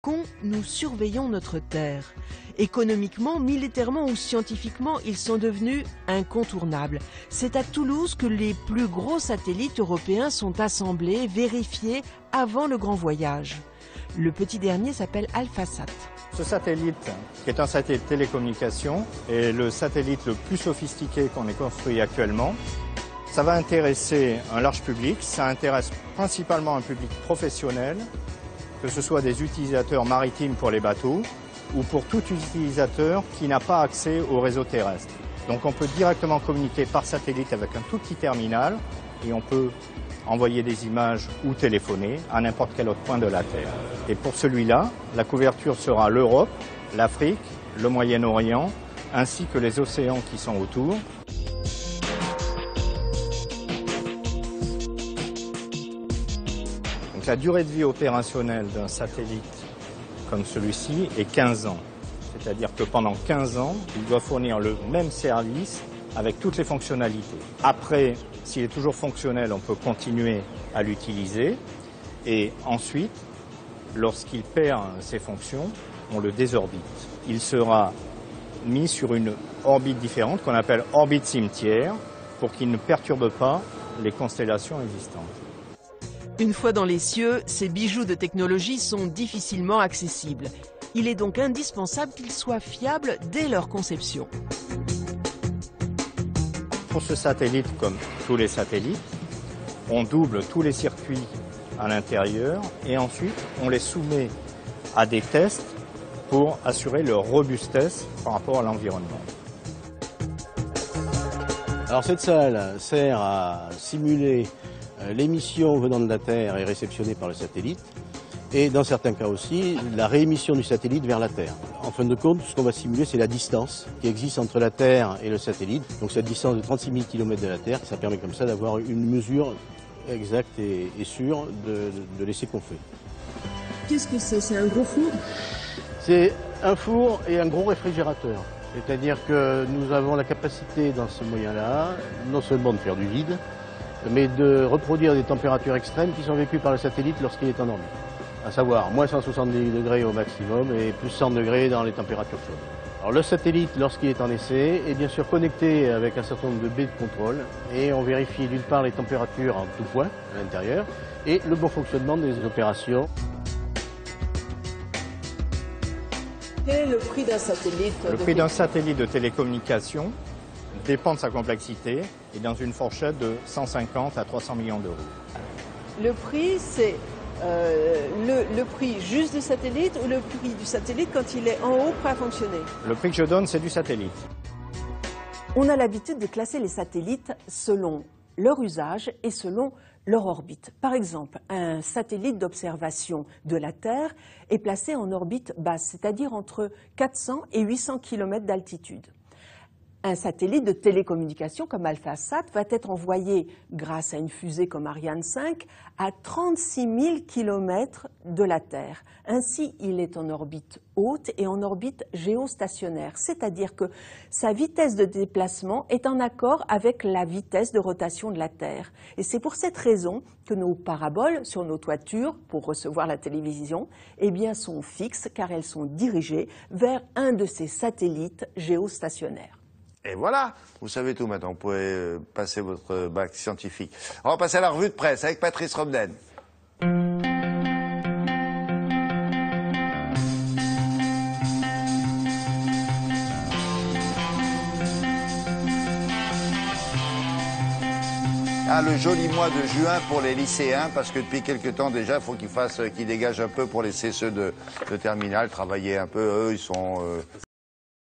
remarquons, nous surveillons notre Terre. Économiquement, militairement ou scientifiquement, ils sont devenus incontournables. C'est à Toulouse que les plus gros satellites européens sont assemblés, vérifiés avant le grand voyage. Le petit dernier s'appelle AlphaSat. Ce satellite, qui est un satellite de télécommunication, est le satellite le plus sophistiqué qu'on ait construit actuellement. Ça va intéresser un large public, ça intéresse principalement un public professionnel, que ce soit des utilisateurs maritimes pour les bateaux ou pour tout utilisateur qui n'a pas accès au réseau terrestre. Donc on peut directement communiquer par satellite avec un tout petit terminal et on peut envoyer des images ou téléphoner à n'importe quel autre point de la Terre. Et pour celui-là, la couverture sera l'Europe, l'Afrique, le Moyen-Orient, ainsi que les océans qui sont autour. Donc la durée de vie opérationnelle d'un satellite comme celui-ci est 15 ans. C'est-à-dire que pendant 15 ans, il doit fournir le même service avec toutes les fonctionnalités. Après, s'il est toujours fonctionnel, on peut continuer à l'utiliser. Et ensuite, lorsqu'il perd ses fonctions, on le désorbite. Il sera mis sur une orbite différente qu'on appelle orbite cimetière pour qu'il ne perturbe pas les constellations existantes. Une fois dans les cieux, ces bijoux de technologie sont difficilement accessibles. Il est donc indispensable qu'ils soient fiables dès leur conception. Pour ce satellite, comme tous les satellites, on double tous les circuits à l'intérieur et ensuite on les soumet à des tests pour assurer leur robustesse par rapport à l'environnement. Alors cette salle sert à simuler l'émission venant de la Terre et réceptionnée par le satellite, et dans certains cas aussi, la réémission du satellite vers la Terre. En fin de compte, ce qu'on va simuler, c'est la distance qui existe entre la Terre et le satellite. Donc cette distance de 36 000 km de la Terre, ça permet comme ça d'avoir une mesure exacte et sûre de l'essai qu'on fait. Qu'est-ce que c'est? C'est un gros four? C'est un four et un gros réfrigérateur. C'est-à-dire que nous avons la capacité dans ce moyen-là, non seulement de faire du vide, mais de reproduire des températures extrêmes qui sont vécues par le satellite lorsqu'il est en orbite. À savoir, moins 170 degrés au maximum et plus 100 degrés dans les températures chaudes. Alors le satellite, lorsqu'il est en essai, est bien sûr connecté avec un certain nombre de baies de contrôle et on vérifie d'une part les températures en tout point à l'intérieur et le bon fonctionnement des opérations. Quel est le prix d'un satellite? Le prix d'un satellite de télécommunication dépend de sa complexité et dans une fourchette de 150 à 300 millions d'euros. Le prix, c'est le prix juste du satellite ou le prix du satellite quand il est en haut prêt à fonctionner? Le prix que je donne, c'est du satellite. On a l'habitude de classer les satellites selon leur usage et selon leur orbite. Par exemple, un satellite d'observation de la Terre est placé en orbite basse, c'est-à-dire entre 400 et 800 km d'altitude. Un satellite de télécommunication comme AlphaSat va être envoyé grâce à une fusée comme Ariane 5 à 36 000 km de la Terre. Ainsi, il est en orbite haute et en orbite géostationnaire, c'est-à-dire que sa vitesse de déplacement est en accord avec la vitesse de rotation de la Terre. Et c'est pour cette raison que nos paraboles sur nos toitures, pour recevoir la télévision, eh bien, sont fixes car elles sont dirigées vers un de ces satellites géostationnaires. Et voilà, vous savez tout maintenant, vous pouvez passer votre bac scientifique. On va passer à la revue de presse avec Patrice Romden. Ah, le joli mois de juin pour les lycéens, parce que depuis quelques temps déjà, il faut qu'ils dégagent un peu pour laisser ceux de terminale travailler un peu. Eux, ils sont